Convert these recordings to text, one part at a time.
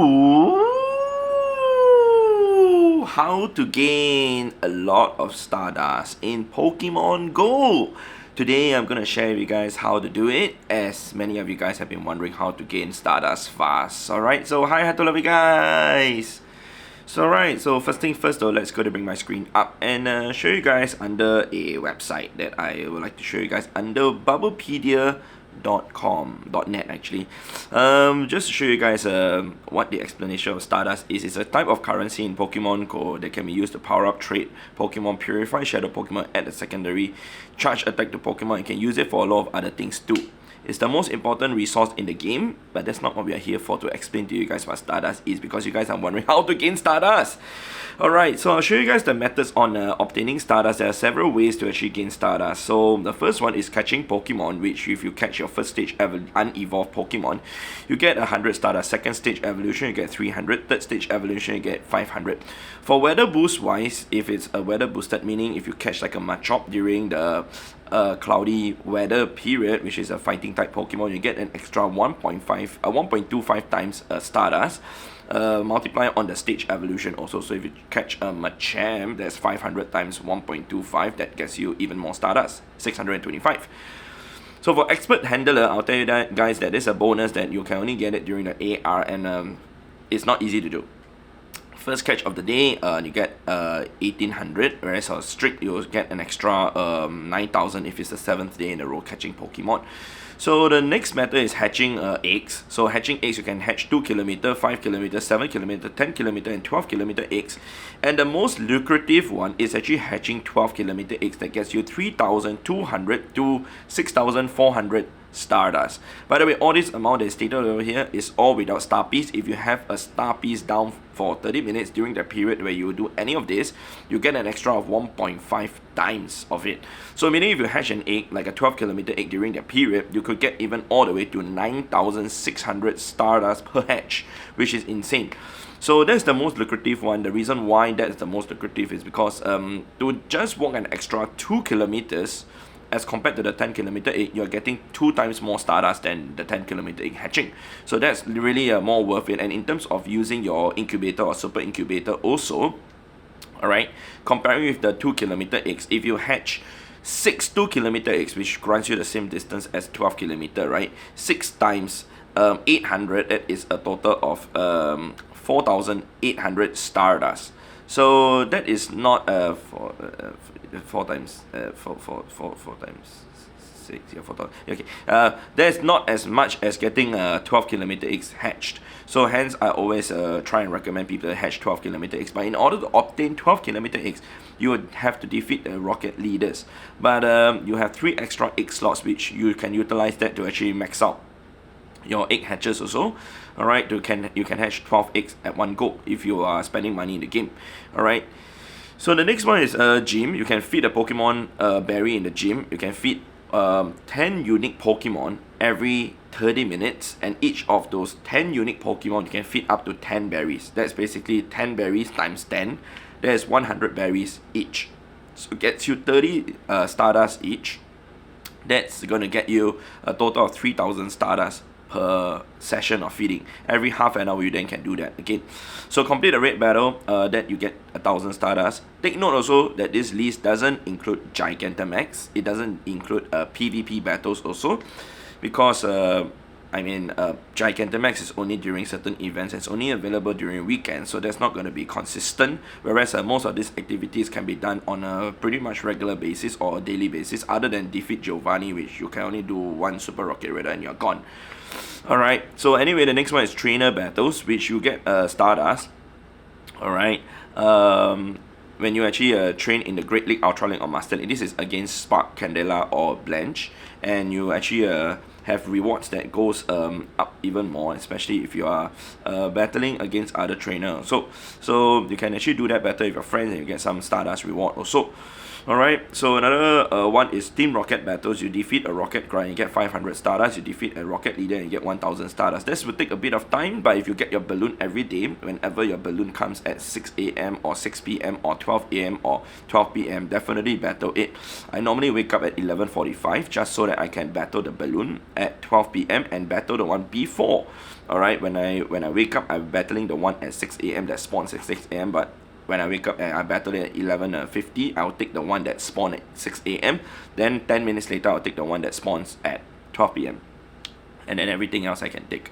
Ooh, how to gain a lot of Stardust in Pokemon Go. Today I'm gonna share with you guys how to do it, as many of you guys have been wondering how to gain Stardust fast. Alright, so hi to love you guys. So first thing first though, let's go to bring my screen up and show you guys under a website that I would like to show you guys under bubblepedia.net actually. Just to show you guys what the explanation of Stardust is. It's a type of currency in Pokemon Go that can be used to power up, trade Pokemon, purify shadow Pokemon, add a secondary charge attack to Pokemon. You can use it for a lot of other things too. It's the most important resource in the game, but that's not what we are here for, to explain to you guys what Stardust is, because you guys are wondering how to gain Stardust. Alright, so I'll show you guys the methods on obtaining Stardust. There are several ways to actually gain Stardust. So the first one is catching Pokemon, which if you catch your first stage unevolved Pokemon, you get 100 Stardust. Second stage evolution, you get 300. Third stage evolution, you get 500. For weather boost wise, if it's a weather boosted, meaning if you catch like a Machop during the cloudy weather period, which is a fighting type Pokemon, you get an extra 1.25 times Stardust. Multiply on the stage evolution also. So if you catch a Machamp, that's 500 times 1.25, that gets you even more Stardust, 625. So for expert handler, I'll tell you that guys, that is a bonus that you can only get it during the AR, and it's not easy to do. First catch of the day, you get 1800, whereas on strict you'll get an extra 9000 if it's the 7th day in a row catching Pokemon. So the next method is hatching eggs. So hatching eggs, you can hatch 2 km, 5 km, 7 km, 10 km, and 12 km eggs. And the most lucrative one is actually hatching 12 km eggs that gets you 3200 to 6400 Stardust. By the way, all this amount that is stated over here is all without star piece. If you have a star piece down for 30 minutes during the period where you do any of this, you get an extra of 1.5 times of it. So meaning if you hatch an egg, like a 12 km egg during that period, you could get even all the way to 9600 Stardust per hatch, which is insane. So that's the most lucrative one. The reason why that's the most lucrative is because to just walk an extra 2 kilometers as compared to the 10 km egg, you're getting 2 times more Stardust than the 10 km egg hatching. So that's really more worth it. And in terms of using your incubator or super incubator also, alright, comparing with the 2 km eggs, if you hatch 6 2 km eggs, which grants you the same distance as 12 km, right? 6 times 800, that is a total of 4800 Stardust. So that is not 4 times 4 times 6, yeah, 4 times. Okay, that's not as much as getting 12 km eggs hatched. So hence I always try and recommend people to hatch 12 km eggs. But in order to obtain 12 km eggs, you would have to defeat the rocket leaders. But you have 3 extra egg slots, which you can utilize that to actually max out your egg hatches also. Alright, you can hatch 12 eggs at one go if you are spending money in the game. Alright, so the next one is gym. You can feed a Pokemon berry in the gym. You can feed 10 unique Pokemon every 30 minutes, and each of those 10 unique Pokemon you can feed up to 10 berries. That's basically 10 berries times 10. There's 100 berries each, so it gets you 30 Stardust each. That's gonna get you a total of 3000 Stardust per session of feeding. Every half an hour you then can do that again. So complete a raid battle, that you get 1000 Stardust. Take note also that this list doesn't include Gigantamax. It doesn't include PvP battles also, because Gigantamax is only during certain events. It's only available during weekends, so that's not going to be consistent, whereas most of these activities can be done on a pretty much regular basis or a daily basis, other than defeat Giovanni, which you can only do one Super Rocket Raider and you're gone. Alright, so anyway, the next one is trainer battles, which you get Stardust. Alright, when you actually train in the Great League, Ultra League or Master League, this is against Spark, Candela or Blanche, and you actually have rewards that goes up even more, especially if you are battling against other trainers. So you can actually do that better with your friends and you get some Stardust reward also. Alright, so another one is Team Rocket battles. You defeat a Rocket Grind, you get 500 Stardust. You defeat a Rocket Leader and you get 1000 Stardust. This will take a bit of time, but if you get your balloon every day, whenever your balloon comes at 6 AM or 6 PM or 12 AM or 12 PM, definitely battle it. I normally wake up at 11:45 just so that I can battle the balloon at 12 PM and battle the one before. Alright, when I wake up, I'm battling the one at 6 a.m. that spawns at 6 a.m. But when I wake up and I battle it at 11:50, I'll take the one that spawns at 6 a.m. Then 10 minutes later, I'll take the one that spawns at 12 p.m. And then everything else I can take.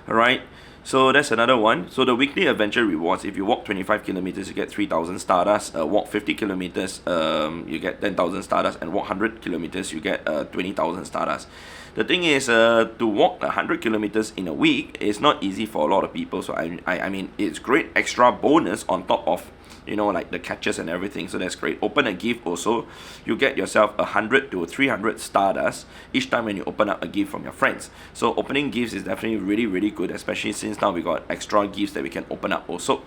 Alright, so that's another one. So the weekly adventure rewards, if you walk 25 kilometers, you get 3,000 Stardust. Walk 50 kilometers, you get 10,000 Stardust. And walk 100 kilometers, you get 20,000 Stardust. The thing is, to walk 100 kilometers in a week is not easy for a lot of people. So I mean, it's great extra bonus on top of, you know, like the catches and everything. So that's great. Open a gift also, you get yourself 100 to 300 Stardust each time when you open up a gift from your friends. So opening gifts is definitely really good, especially since now we got extra gifts that we can open up also.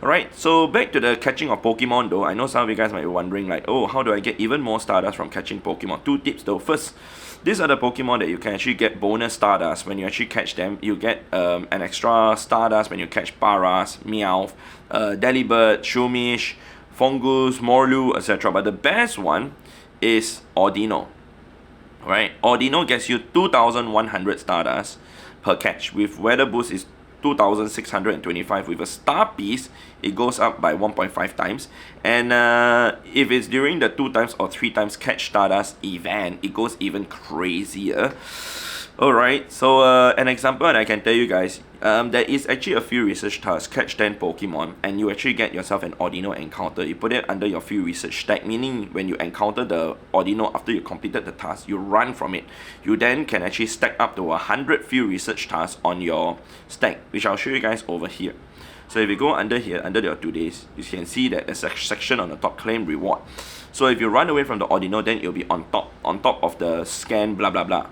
Alright, so back to the catching of Pokemon though. I know some of you guys might be wondering like, oh, how do I get even more Stardust from catching Pokemon? 2 tips though. First, these are the Pokemon that you can actually get bonus Stardust. When you actually catch them, you get an extra Stardust when you catch Paras, Meowth, Delibird, Shumish, Fungus, Morlu, etc. But the best one is Audino. Right? Audino gets you 2,100 Stardust per catch. With Weather Boost is 2,625. With a Star Piece, it goes up by 1.5 times. And if it's during the 2 times or 3 times catch Stardust event, it goes even crazier. Alright, so an example that I can tell you guys, there is actually a few research tasks, catch 10 Pokemon, and you actually get yourself an Audino encounter. You put it under your field research stack, meaning when you encounter the Audino after you completed the task, you run from it. You then can actually stack up to 100 field research tasks on your stack, which I'll show you guys over here. So if you go under here, under your 2 days, you can see that there's a section on the top, claim reward. So if you run away from the Audino, then it'll be on top of the scan blah blah blah.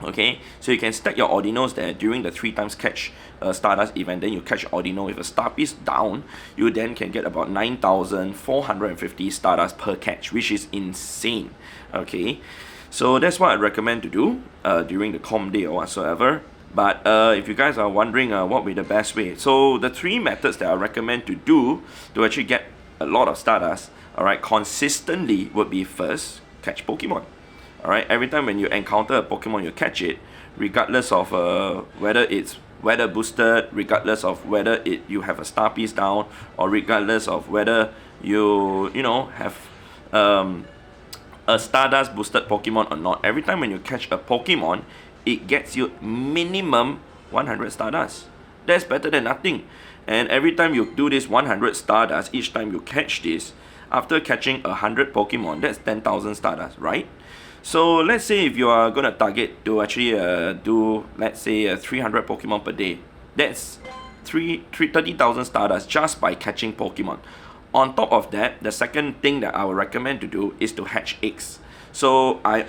Okay, so you can stack your Audinos there during the 3 times catch Stardust event. Then you catch Audino with a Star Piece down, you then can get about 9,450 Stardust per catch, which is insane. Okay, so that's what I recommend to do during the com day or whatsoever. But if you guys are wondering what will be the best way, so the 3 methods that I recommend to do to actually get a lot of Stardust, alright, consistently would be first, catch Pokemon. Alright, every time when you encounter a Pokemon, you catch it, regardless of whether it's weather boosted, regardless of whether you have a Star Piece down, or regardless of whether you know have a Stardust boosted Pokemon or not. Every time when you catch a Pokemon, it gets you minimum 100 Stardust. That's better than nothing. And every time you do this 100 Stardust, each time you catch this, after catching 100 Pokemon, that's 10,000 Stardust, right? So let's say if you are going to target to actually do, let's say 300 Pokemon per day, that's 30,000 Stardust just by catching Pokemon. On top of that, the second thing that I would recommend to do is to hatch eggs. So I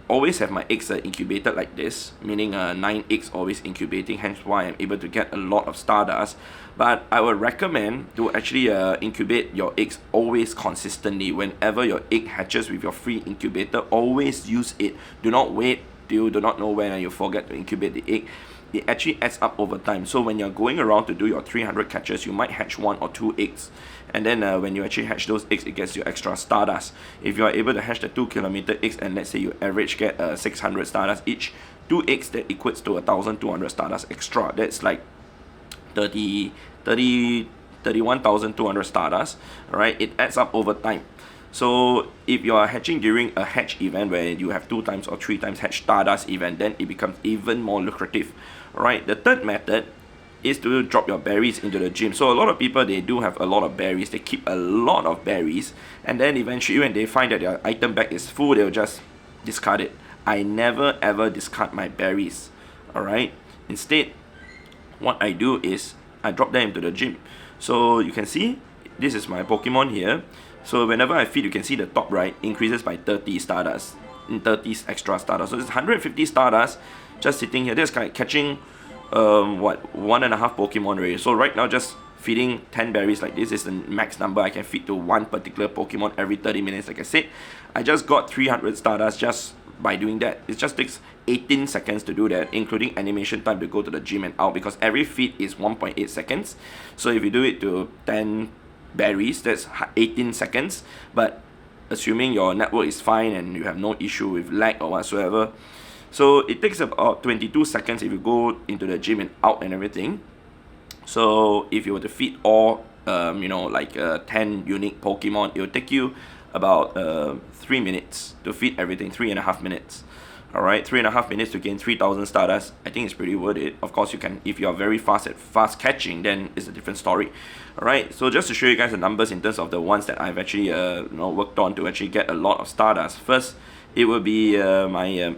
always have my eggs incubated like this, meaning 9 eggs always incubating, hence why I'm able to get a lot of Stardust. But I would recommend to actually incubate your eggs always consistently. Whenever your egg hatches with your free incubator, always use it. Do not wait till you do not know when and you forget to incubate the egg. It actually adds up over time. So when you're going around to do your 300 catches, you might hatch 1 or 2 eggs. And then when you actually hatch those eggs, it gets you extra Stardust. If you are able to hatch the 2 kilometer eggs, and let's say you average get 600 Stardust each, 2 eggs that equates to 1,200 Stardust extra. That's like 31,200 Stardust. Alright, it adds up over time. So if you are hatching during a hatch event where you have 2 times or 3 times hatch Stardust event, then it becomes even more lucrative. Alright, the third method is to drop your berries into the gym. So a lot of people, they do have a lot of berries. They keep a lot of berries, and then eventually when they find that their item bag is full, they'll just discard it. I never ever discard my berries. Alright, instead what I do is I drop them into the gym. So you can see this is my Pokemon here. So whenever I feed, you can see the top right increases by 30 Stardust, 30 extra Stardust. So it's 150 Stardust just sitting here. This guy catching 1.5 Pokemon already. So right now, just feeding 10 berries like this is the max number I can feed to one particular Pokemon every 30 minutes. Like I said, I just got 300 Stardust just by doing that. It just takes 18 seconds to do that, including animation time to go to the gym and out, because every feed is 1.8 seconds. So if you do it to 10 berries, that's 18 seconds. But assuming your network is fine and you have no issue with lag or whatsoever, So it takes about 22 seconds if you go into the gym and out and everything. So if you were to feed all, you know, like 10 unique Pokemon, it will take you about 3 minutes to feed everything, 3.5 minutes. Alright, 3.5 minutes to gain 3,000 Stardust. I think it's pretty worth it. Of course, you can, if you are very fast at fast catching, then it's a different story. Alright, so just to show you guys the numbers in terms of the ones that I've actually you know, worked on to actually get a lot of Stardust. First, it will be my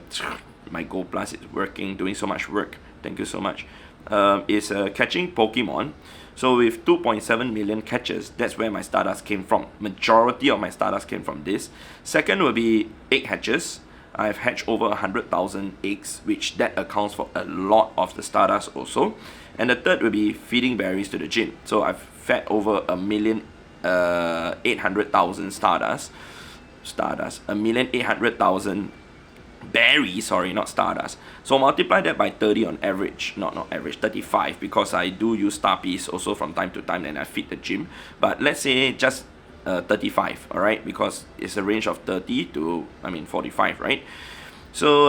Go Plus is working, doing so much work. Thank you so much. Is catching Pokemon. So with 2.7 million catches, that's where my Stardust came from. Majority of my Stardust came from this. Second will be egg hatches. I've hatched over 100,000 eggs, which that accounts for a lot of the Stardust also. And the third will be feeding berries to the gym. So I've fed over 1,800,000 Stardust. 1,800,000 berries, sorry, not Stardust. So multiply that by 30 on average, not average, 35, because I do use Star Piece also from time to time and I feed the gym. But let's say just 35, alright, because it's a range of 30 to 45, right? So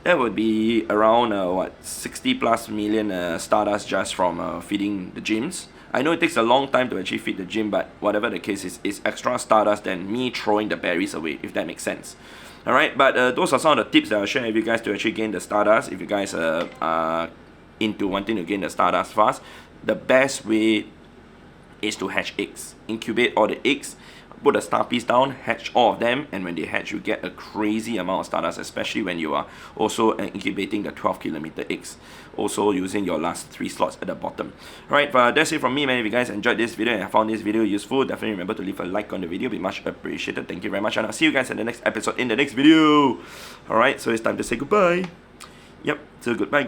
that would be around what, 60 plus million Stardust just from feeding the gyms. I know it takes a long time to actually feed the gym, but whatever the case is, it's extra Stardust than me throwing the berries away, if that makes sense. Alright, but those are some of the tips that I'll share with you guys to actually gain the Stardust. If you guys are into wanting to gain the Stardust fast, the best way is to hatch eggs. Incubate all the eggs, put a Star Piece down, hatch all of them, and when they hatch, you get a crazy amount of Stardust, especially when you are also incubating the 12km eggs, also using your last 3 slots at the bottom. Alright, but that's it from me, man. If you guys enjoyed this video and found this video useful, definitely remember to leave a like on the video. It'd be much appreciated. Thank you very much, and I'll see you guys in the next episode in the next video. Alright, so it's time to say goodbye. Yep, so goodbye.